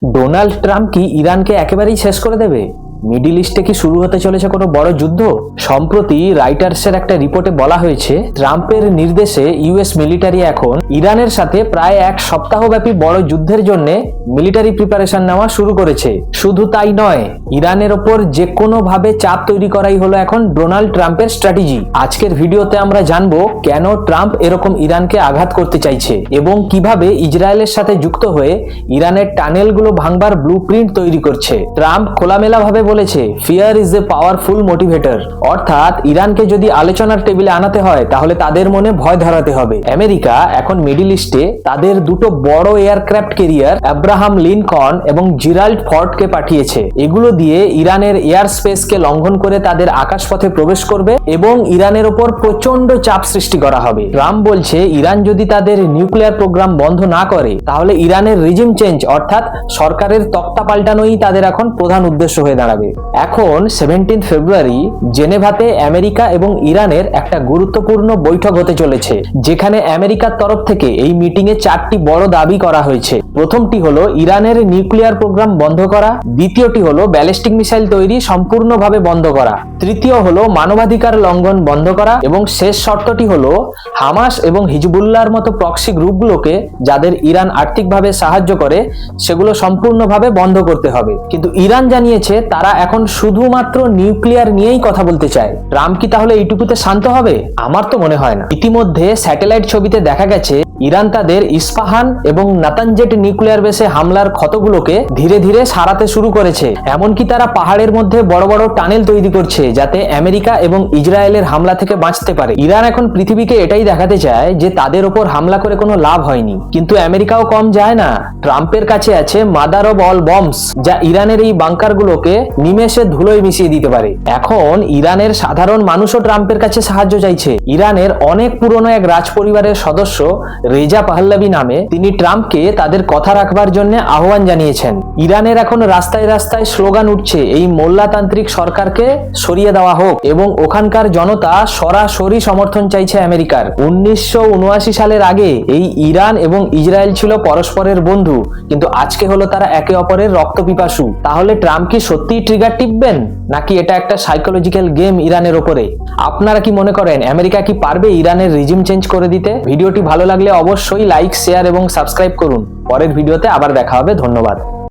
Donald Trump কি ইরানকে একেবারেই শেষ করে দেবে? মিডিল ইস্টে কি শুরু হতে চলেছে কোনো বড় যুদ্ধ? সম্প্রতি রাইটার্সের একটা রিপোর্টে বলা হয়েছে, ট্রাম্পের নির্দেশে ইউএস মিলিটারি এখন ইরানের সাথে প্রায় এক সপ্তাহব্যাপী বড় যুদ্ধের জন্য মিলিটারি প্রিপারেশন নেওয়া শুরু করেছে। শুধু তাই নয়, ইরানের ওপর যে কোনো ভাবে চাপ তৈরি করাই হলো এখন ডোনাল্ড ট্রাম্পের স্ট্র্যাটেজি। আজকের ভিডিওতে আমরা জানবো কেন ট্রাম্প এরকম ইরানকে আঘাত করতে চাইছে এবং কিভাবে ইসরায়েলের সাথে যুক্ত হয়ে ইরানের টানেলগুলো ভাঙবার ব্লুপ্রিন্ট তৈরি করছে। ট্রাম্প খোলামেলা ভাবে বলেছে, fear is a powerful motivator, অর্থাৎ ইরানকে যদি আলোচনার টেবিলে আনাতে হয় তাহলে তাদের মনে ভয় ধরাতে হবে। আমেরিকা এখন মিডল ইস্টে তাদের দুটো বড় এয়ারক্রাফট ক্যারিয়ার আব্রাহাম লিনকন এবং জিরাল্ড ফর্ডকে পাঠিয়েছে। এগুলো দিয়ে ইরানের এয়ার স্পেসকে লঙ্ঘন করে তাদের আকাশপথে প্রবেশ করবে এবং ইরানের ওপর প্রচন্ড চাপ সৃষ্টি করা হবে। ট্রাম্প বলছে, ইরান যদি তাদের নিউক্লিয়ার প্রোগ্রাম বন্ধ না করে তাহলে ইরানের রিজিম চেঞ্জ অর্থাৎ সরকারের তক্তা পাল্টানোই তাদের এখন প্রধান উদ্দেশ্য হয়ে দাঁড়াবে। এখন 17 ফেব্রুয়ারি জেনেভাতে আমেরিকা এবং ইরানের একটা গুরুত্বপূর্ণ বৈঠক হতে চলেছে, যেখানে আমেরিকার তরফ থেকে এই মিটিং এ 4টি বড় দাবি করা হয়েছে। প্রথমটি হলো ইরানের নিউক্লিয়ার প্রোগ্রাম বন্ধ করা, দ্বিতীয়টি হলো ব্যালিস্টিক মিসাইল তৈরি সম্পূর্ণভাবে বন্ধ করা, তৃতীয় হলো মানবাধিকার লঙ্ঘন বন্ধ করা এবং শেষ শর্তটি হলো হামাস এবং হিজবুল্লাহর মতো প্রক্সি গ্রুপগুলোকে যাদের ইরান আর্থিকভাবে সাহায্য করে সেগুলো সম্পূর্ণভাবে বন্ধ করতে হবে। কিন্তু ইরান জানিয়েছে তারা এখন শুধুমাত্র নিউক্লিয়ার নিয়েই কথা বলতে চায়। ট্রাম্প কি তাহলে এইটুকুতে শান্ত হবে? আমার তো মনে হয় না। ইতিমধ্যে স্যাটেলাইট ছবিতে দেখা গেছে ইরান তাদের ইস্পাহান এবং নাতানজেট নিউক্লিয়ার বেসে হামলার ক্ষতগুলোকে ধীরে ধীরে সারাতে শুরু করেছে। এমনকি তারা পাহাড়ের মধ্যে বড় বড় টানেল তৈরি করছে যাতে আমেরিকা এবং ইসরায়েলের হামলা থেকে বাঁচতে পারে। ইরান এখন পৃথিবীকে এটাই দেখাতে চায় যে তাদের উপর হামলা করে কোনো লাভ হয়নি। কিন্তু আমেরিকাও কম যায় না। ট্রাম্পের কাছে আছে মাদার অব অল বম্বস, যা ইরানের এই বাংকারগুলোকে নিমেষে ধুলোয় মিশিয়ে দিতে পারে। এখন ইরানের সাধারণ মানুষও ট্রাম্পের কাছে সাহায্য চাইছে। ইরানের অনেক পুরনো এক রাজ পরিবারের সদস্য রেজা পাহলাভি নামে, তিনি ট্রাম্পকে তাদের কথা রাখবার জন্য আহ্বান জানিয়েছেন। ইরানের এখন রাস্তায় রাস্তায় স্লোগান উঠছে, এই মোল্লাতান্ত্রিক সরকারকে সরিয়ে দেওয়া হোক, এবং ওখানকার জনতা সরাসরি সমর্থন চাইছে আমেরিকার। 1979 সালের আগে এই ইরান এবং ইসরায়েল ছিল পরস্পরের বন্ধু, কিন্তু আজকে হলো তারা একে অপরের রক্তপিপাসু। তাহলে ট্রাম্প কি সত্যিই ট্রিগার টিপবেন, নাকি এটা একটা সাইকোলজিক্যাল গেম ইরানের ওপরে? আপনারা কি মনে করেন আমেরিকা কি পারবে ইরানের রিজিম চেঞ্জ করে দিতে? ভিডিওটি ভালো লাগলে অবশ্যই লাইক, শেয়ার এবং সাবস্ক্রাইব করুন। পরের ভিডিওতে আবার দেখা হবে। ধন্যবাদ।